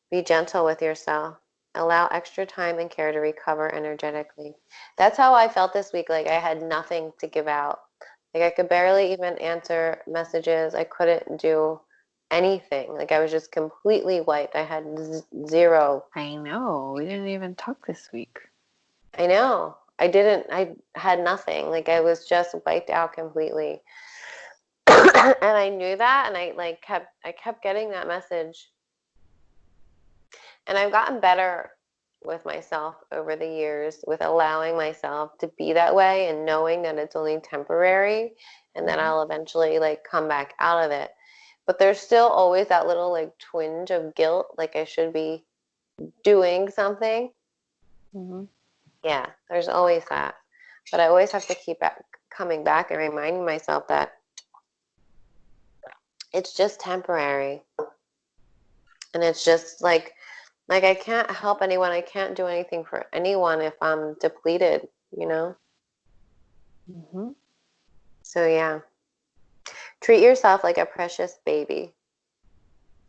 Be gentle with yourself. Allow extra time and care to recover energetically. That's how I felt this week. Like I had nothing to give out. Like I could barely even answer messages. I couldn't do anything. Like I was just completely wiped. I had zero. I know. We didn't even talk this week. I know. I had nothing. Like I was just wiped out completely. And I knew that, and I kept getting that message. And I've gotten better with myself over the years, with allowing myself to be that way and knowing that it's only temporary and that I'll eventually like come back out of it. But there's still always that little like twinge of guilt, like I should be doing something. Mm-hmm. Yeah, there's always that. But I always have to keep coming back and reminding myself that it's just temporary. And it's just like I can't help anyone. I can't do anything for anyone if I'm depleted, you know? Mm-hmm. So yeah, treat yourself like a precious baby.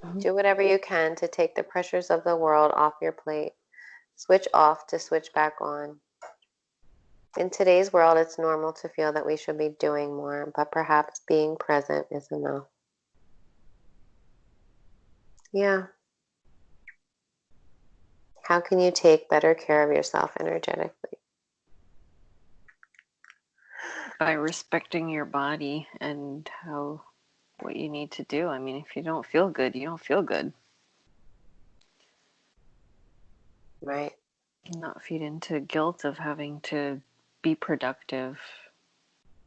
Mm-hmm. Do whatever you can to take the pressures of the world off your plate. Switch off to switch back on. In today's world, it's normal to feel that we should be doing more, but perhaps being present is enough. Yeah. How can you take better care of yourself energetically? By respecting your body and what you need to do. I mean, if you don't feel good, you don't feel good. Right. Not feed into guilt of having to be productive.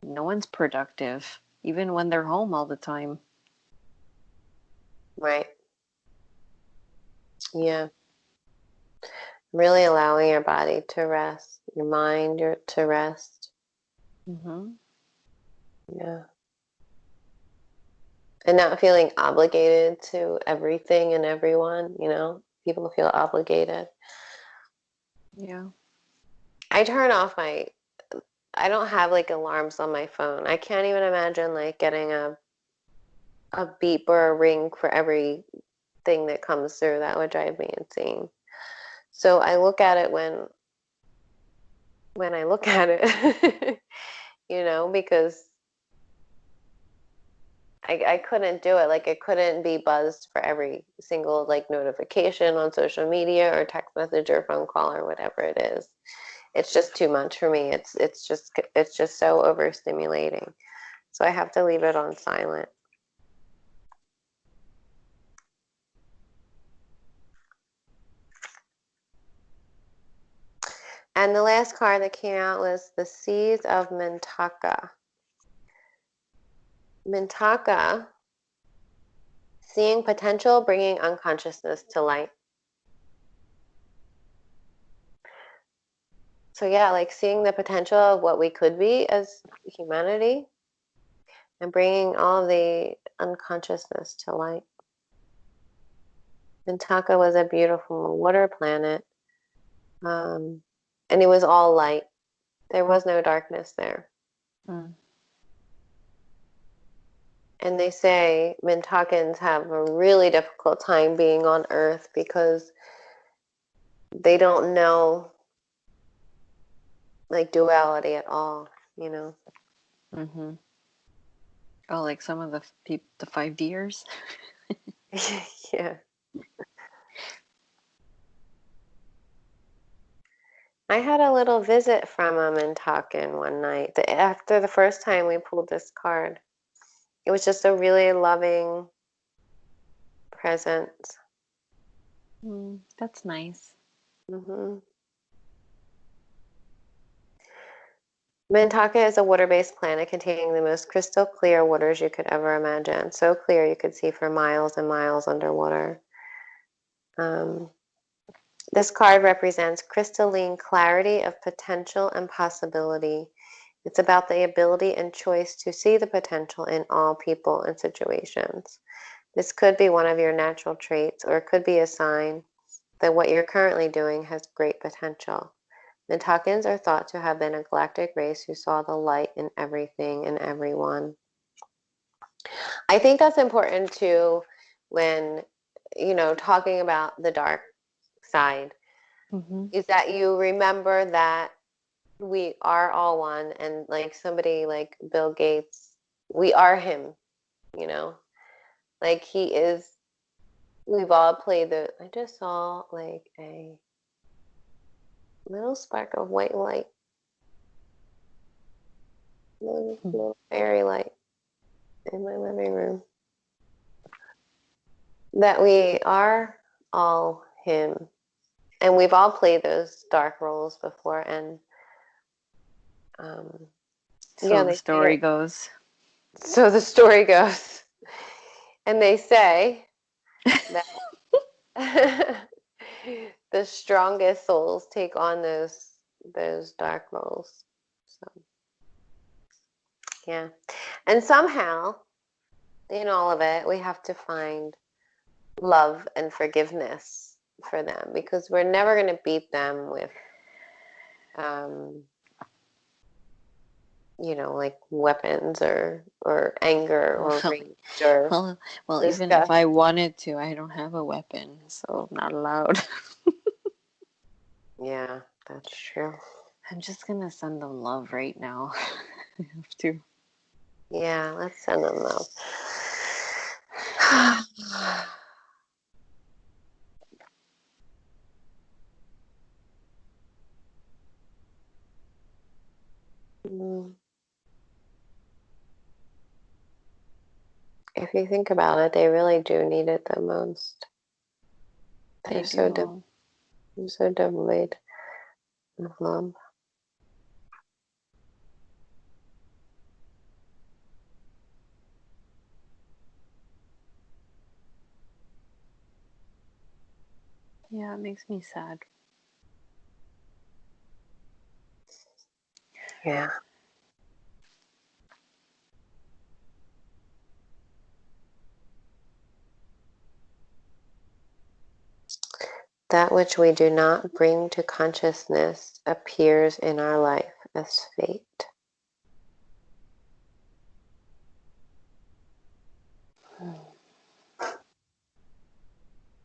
No one's productive, even when they're home all the time. Right. Yeah. Really allowing your body to rest, your mind to rest. Mm-hmm. Yeah. And not feeling obligated to everything and everyone, you know? People feel obligated. Yeah. I turn off I don't have like alarms on my phone. I can't even imagine like getting a beep or a ring for every thing that comes through. That would drive me insane. So I look at it when I look at it, you know, because I couldn't do it. Like I couldn't be buzzed for every single like notification on social media or text message or phone call or whatever it is. It's just too much for me. It's just so overstimulating. So I have to leave it on silent. And the last card that came out was the Seeds of Mintaka. Mintaka, seeing potential, bringing unconsciousness to light. So yeah, like seeing the potential of what we could be as humanity and bringing all the unconsciousness to light. Mintaka was a beautiful water planet, and it was all light. There was no darkness there. Mm. And they say Mintakans have a really difficult time being on Earth because they don't know like duality at all, you know. Mm-hmm. Oh, like some of the 5Ders. Yeah. I had a little visit from a Mintakan one night. After the first time we pulled this card, it was just a really loving presence. That's nice. Mm-hmm. Mintaka is a water-based planet containing the most crystal clear waters you could ever imagine. So clear you could see for miles and miles underwater. This card represents crystalline clarity of potential and possibility. It's about the ability and choice to see the potential in all people and situations. This could be one of your natural traits, or it could be a sign that what you're currently doing has great potential. Mintakans are thought to have been a galactic race who saw the light in everything and everyone. I think that's important too when, talking about the dark side, Mm-hmm. is that you remember that we are all one, and like somebody like Bill Gates, we are him, you know? Like he is, we've all played I just saw like a little spark of white light, little fairy light in my living room. That we are all him. And we've all played those dark roles before. And So the they story say, goes. so the story goes. And they say that the strongest souls take on those dark roles. So yeah. And somehow, in all of it, we have to find love and forgiveness for them, because we're never going to beat them with like weapons or anger or Well, rage or even if disgust. I wanted to, I don't have a weapon, so I'm not allowed. Yeah, that's true. I'm just gonna send them love right now. I have to. Yeah, let's send them love. If you think about it, they really do need it the most. They They're do. so devoid of love. Yeah, it makes me sad. Yeah. That which we do not bring to consciousness appears in our life as fate.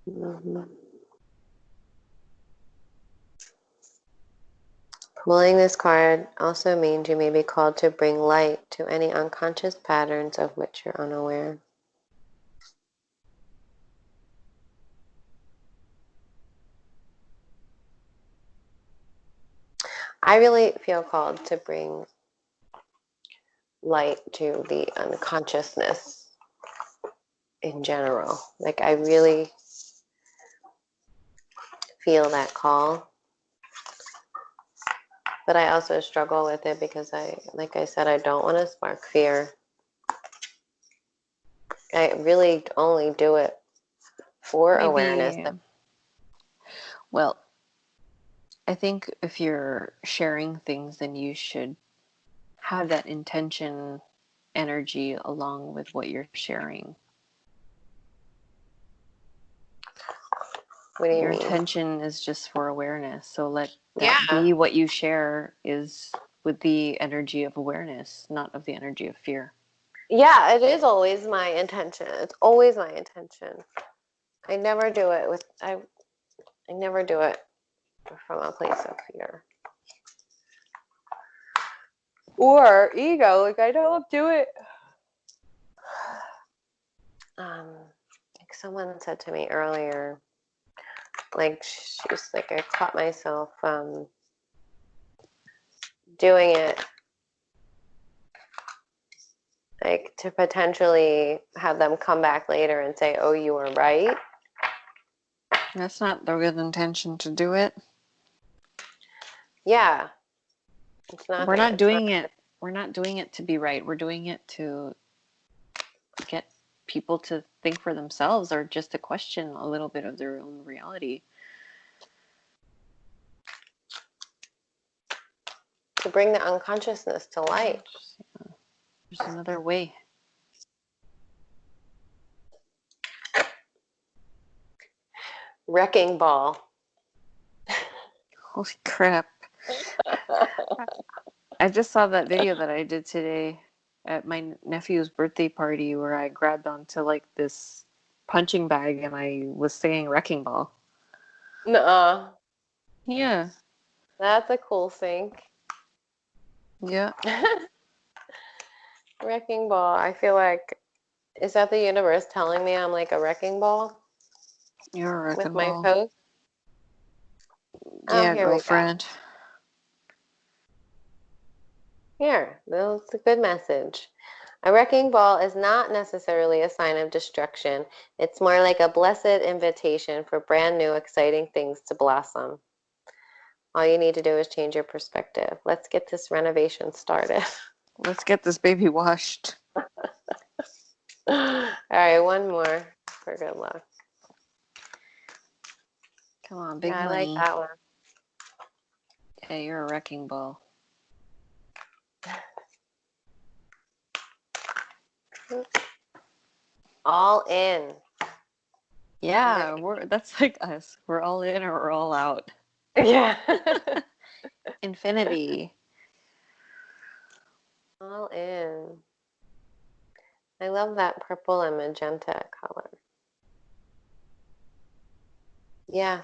Mm-hmm. Pulling this card also means you may be called to bring light to any unconscious patterns of which you're unaware. I really feel called to bring light to the unconsciousness in general. Like I really feel that call. But I also struggle with it because like I said, I don't want to spark fear. I really only do it for awareness. Maybe, well, I think if you're sharing things, then you should have that intention energy along with what you're sharing. What do you Your mean? intention is just for awareness. So let that Yeah. be what you share is with the energy of awareness, not of the energy of fear. Yeah, it is always my intention. It's always my intention. I never do it with I never do it from a place of fear. Or ego, like I don't do it. Like someone said to me earlier, like she's like I caught myself doing it like to potentially have them come back later and say, "Oh, you were right." That's not the good intention to do it. Yeah, it's not. We're not It's not. doing it. We're not doing it to be right. We're doing it to get people to think for themselves or just to question a little bit of their own reality. To bring the unconsciousness to light. There's another way. Wrecking ball. Holy crap. I just saw that video that I did today at my nephew's birthday party where I grabbed onto like this punching bag and I was saying wrecking ball. Nuh-uh. Yeah. That's a cool sync. Yeah. Wrecking ball. I feel like, is that the universe telling me I'm like a wrecking ball You're a with wrecking my ball. post? Oh, Yeah, here we go. girlfriend. Here, that's a good message. A wrecking ball is not necessarily a sign of destruction. It's more like a blessed invitation for brand new, exciting things to blossom. All you need to do is change your perspective. Let's get this renovation started. Let's get this baby washed. All right, one more for good luck. Come on, big Yeah, I money. like that one. Yeah, you're a wrecking ball. All in. Yeah, that's like us. We're all in or we're all out. Yeah. Infinity. All in. I love that purple and magenta color. Yeah.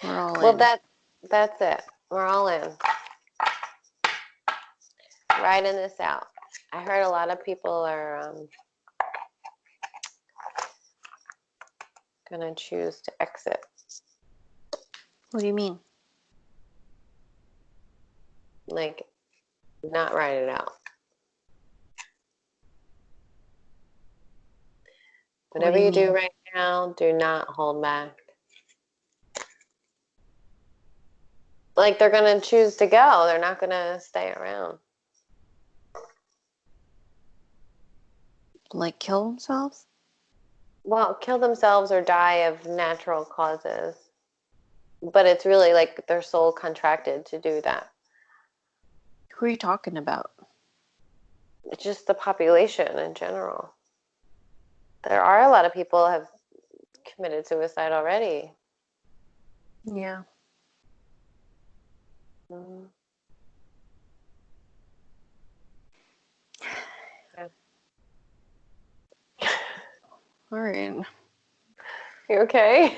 We're all Well, in. that's it. We're all in. Riding this out. I heard a lot of people are gonna choose to exit. What do you mean? Like, not ride it out. Whatever you do right now, do not hold back. Like, they're gonna choose to go. They're not gonna stay around. Like kill themselves? Well, kill themselves or die of natural causes. But it's really like their soul contracted to do that. Who are you talking about? It's just the population in general. There are a lot of people have committed suicide already. Yeah. Mm-hmm. Yeah. All right. You okay?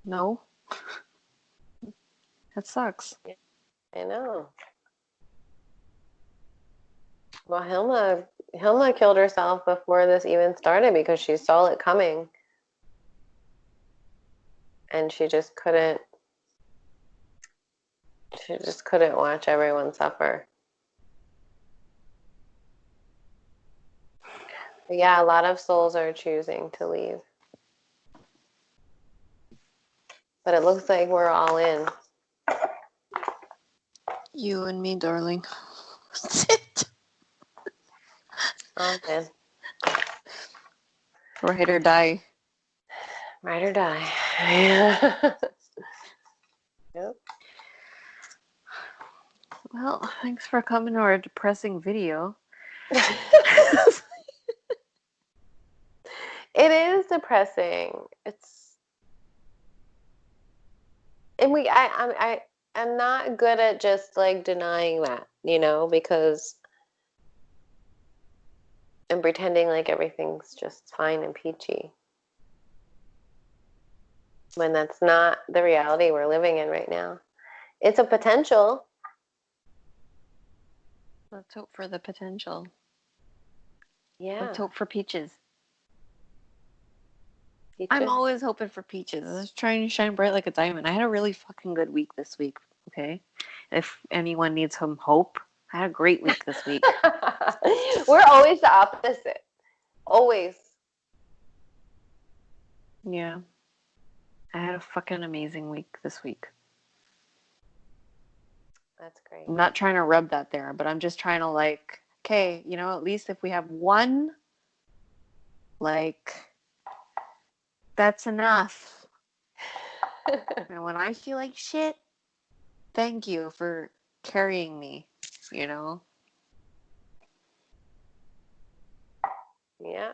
No. That sucks. I know. Well, Hilma killed herself before this even started because she saw it coming. And she just couldn't watch everyone suffer. But yeah, a lot of souls are choosing to leave. But it looks like we're all in. You and me, darling. Sit. Oh man, Ride or die. ride or die. Yeah. Yep. Well, thanks for coming to our depressing video. It is depressing. It's and I'm not good at just like denying that, you know, because and pretending like everything's just fine and peachy when that's not the reality we're living in right now. It's a potential. Let's hope for the potential. Yeah. Let's hope for peaches. Peaches. I'm always hoping for peaches. I was trying to shine bright like a diamond. I had a really fucking good week this week, okay? If anyone needs some hope, I had a great week this week. We're always the opposite. Always. Yeah. I had a fucking amazing week this week. That's great. I'm not trying to rub that there, but I'm just trying to like, okay, you know, at least if we have one, like, that's enough. And when I feel like shit, thank you for carrying me, you know? Yeah.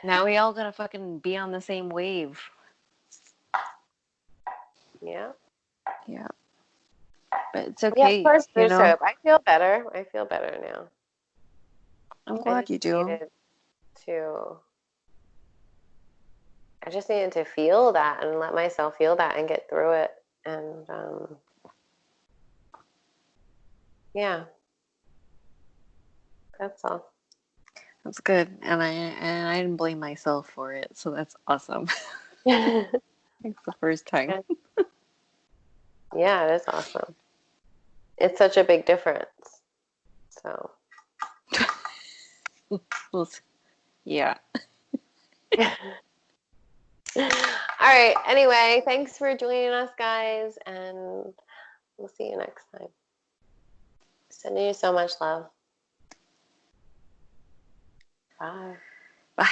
Now we all gotta fucking be on the same wave. Yeah. Yeah. But it's Yeah, okay, of course you there's know? hope. I feel better. I feel better now. I'm I glad just you do. needed to I just needed to feel that and let myself feel that and get through it. And yeah, that's all. That's good. And I didn't blame myself for it, so that's awesome. Yeah, It's the first time. it is awesome. It's such a big difference. So, Yeah. all right. Anyway, thanks for joining us, guys, and we'll see you next time. Sending you so much love. Bye. Bye.